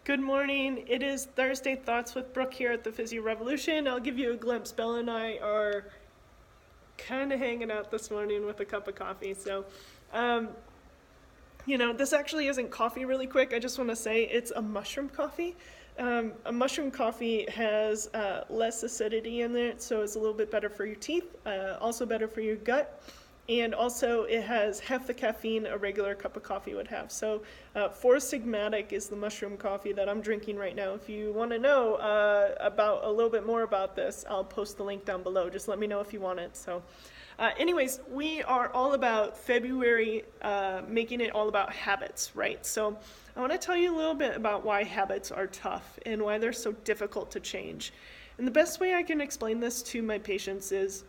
Good morning. It is Thursday Thoughts with Brooke here at the Physio Revolution. I'll give you a glimpse. Bella and I are kind of hanging out this morning with a cup of coffee. Um, this actually isn't coffee really quick. I just want to say it's a mushroom coffee. A mushroom coffee has less acidity in it, so it's a little bit better for your teeth, also better for your gut. And also, it has half the caffeine a regular cup of coffee would have. So, for Sigmatic is the mushroom coffee that I'm drinking right now. If you want to know about a little bit more about this, I'll post the link down below. Just let me know if you want it. Anyways, we are all about February, making it all about habits, right? So, I want to tell you a little bit about why habits are tough and why they're so difficult to change. And the best way I can explain this to my patients is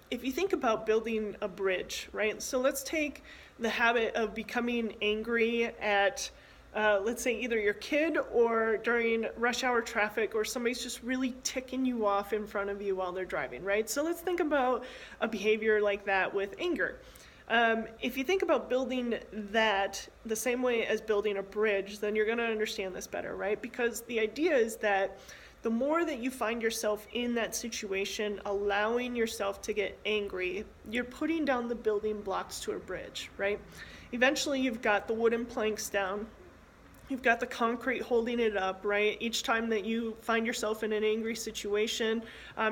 if you think about building a bridge, right? So let's take the habit of becoming angry at, let's say, either your kid or during rush hour traffic, or somebody's just really ticking you off in front of you while they're driving, right? So let's think about a behavior like that with anger. If you think about building that the same way as building a bridge, then you're going to understand this better, right? Because the idea is that the more that you find yourself in that situation, allowing yourself to get angry, you're putting down the building blocks to a bridge, right? Eventually, you've got the wooden planks down. You've got the concrete holding it up, right? Each time that you find yourself in an angry situation,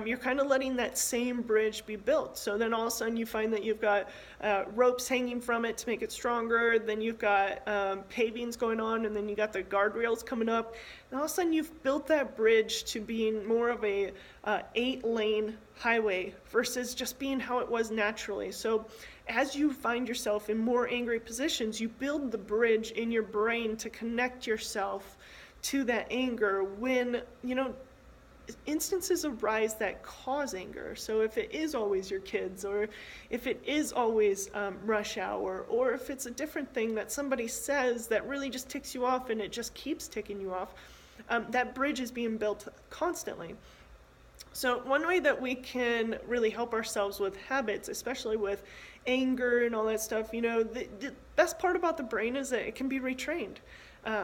you're kind of letting that same bridge be built. So then all of a sudden you find that you've got ropes hanging from it to make it stronger. Then you've got pavings going on, and then you got the guardrails coming up. And all of a sudden you've built that bridge to being more of a 8-lane highway versus just being how it was naturally. So as you find yourself in more angry positions, you build the bridge in your brain to connect yourself to that anger when, instances arise that cause anger. So if it is always your kids, or if it is always rush hour, or if it's a different thing that somebody says that really just ticks you off and it just keeps ticking you off, that bridge is being built constantly. So one way that we can really help ourselves with habits, especially with anger and all that stuff, the best part about the brain is that it can be retrained.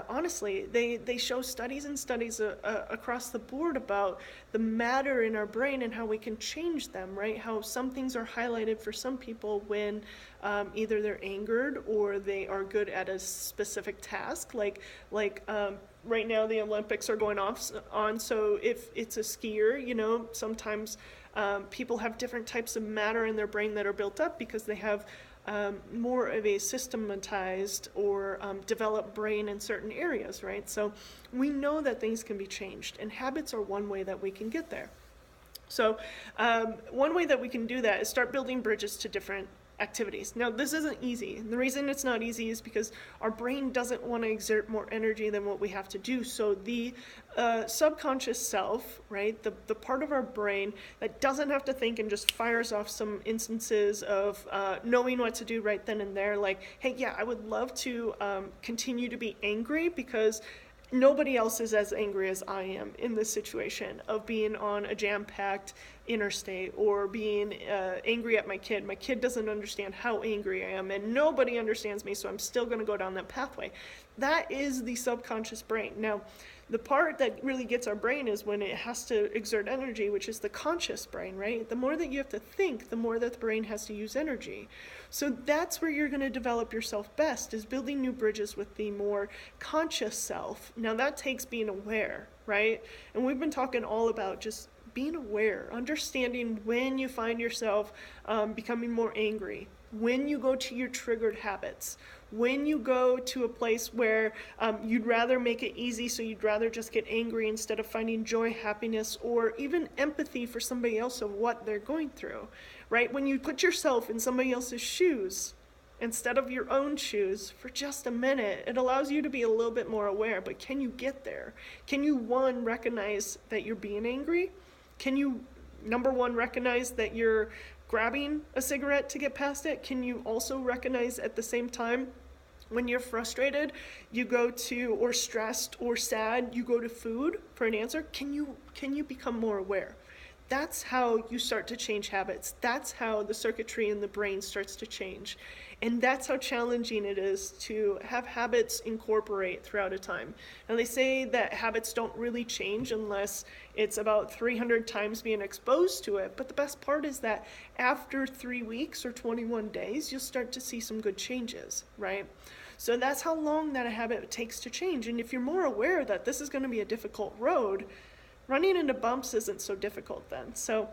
Honestly, they show studies and studies across the board about the matter in our brain and how we can change them, right? How some things are highlighted for some people when either they're angered or they are good at a specific task, like right now the Olympics are going on, so if it's a skier, sometimes people have different types of matter in their brain that are built up because they have more of a systematized or developed brain in certain areas, right? So we know that things can be changed, and habits are one way that we can get there. So one way that we can do that is start building bridges to different activities. Now, this isn't easy. And the reason it's not easy is because our brain doesn't want to exert more energy than what we have to do. So the subconscious self, right, the part of our brain that doesn't have to think and just fires off some instances of knowing what to do right then and there, like, hey, yeah, I would love to continue to be angry because nobody else is as angry as I am in this situation of being on a jam-packed interstate, or being angry at my kid. My kid doesn't understand how angry I am, and nobody understands me, so I'm still going to go down that pathway. That is the subconscious brain. Now, the part that really gets our brain is when it has to exert energy, which is the conscious brain, right? The more that you have to think, the more that the brain has to use energy. So that's where you're going to develop yourself best, is building new bridges with the more conscious self. Now that takes being aware, right? And we've been talking all about just being aware, understanding when you find yourself becoming more angry, when you go to your triggered habits, when you go to a place where you'd rather make it easy, so you'd rather just get angry instead of finding joy, happiness, or even empathy for somebody else of what they're going through, right? When you put yourself in somebody else's shoes instead of your own shoes for just a minute, it allows you to be a little bit more aware. But can you get there? Can you, one, recognize that you're being angry? Can you, number one, recognize that you're grabbing a cigarette to get past it? Can you also recognize at the same time when you're frustrated, you go to, or stressed or sad, you go to food for an answer? Can you become more aware? That's how you start to change habits. That's how the circuitry in the brain starts to change. And that's how challenging it is to have habits incorporate throughout a time. Now, they say that habits don't really change unless it's about 300 times being exposed to it. But the best part is that after 3 weeks or 21 days, you'll start to see some good changes, right? So that's how long that a habit takes to change. And if you're more aware that this is going to be a difficult road, running into bumps isn't so difficult then. So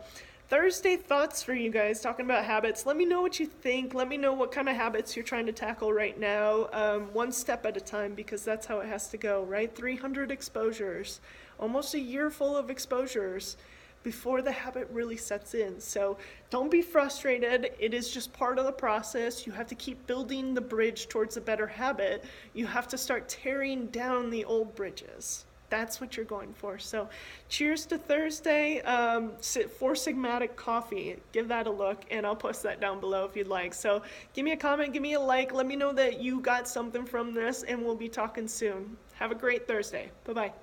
Thursday thoughts for you guys talking about habits. Let me know what you think. Let me know what kind of habits you're trying to tackle right now, one step at a time, because that's how it has to go, right? 300 exposures, almost a year full of exposures before the habit really sets in. So don't be frustrated. It is just part of the process. You have to keep building the bridge towards a better habit. You have to start tearing down the old bridges. That's what you're going for. So cheers to Thursday. For Sigmatic coffee, give that a look, and I'll post that down below if you'd like. So give me a comment, give me a like, let me know that you got something from this, and we'll be talking soon. Have a great Thursday. Bye-bye.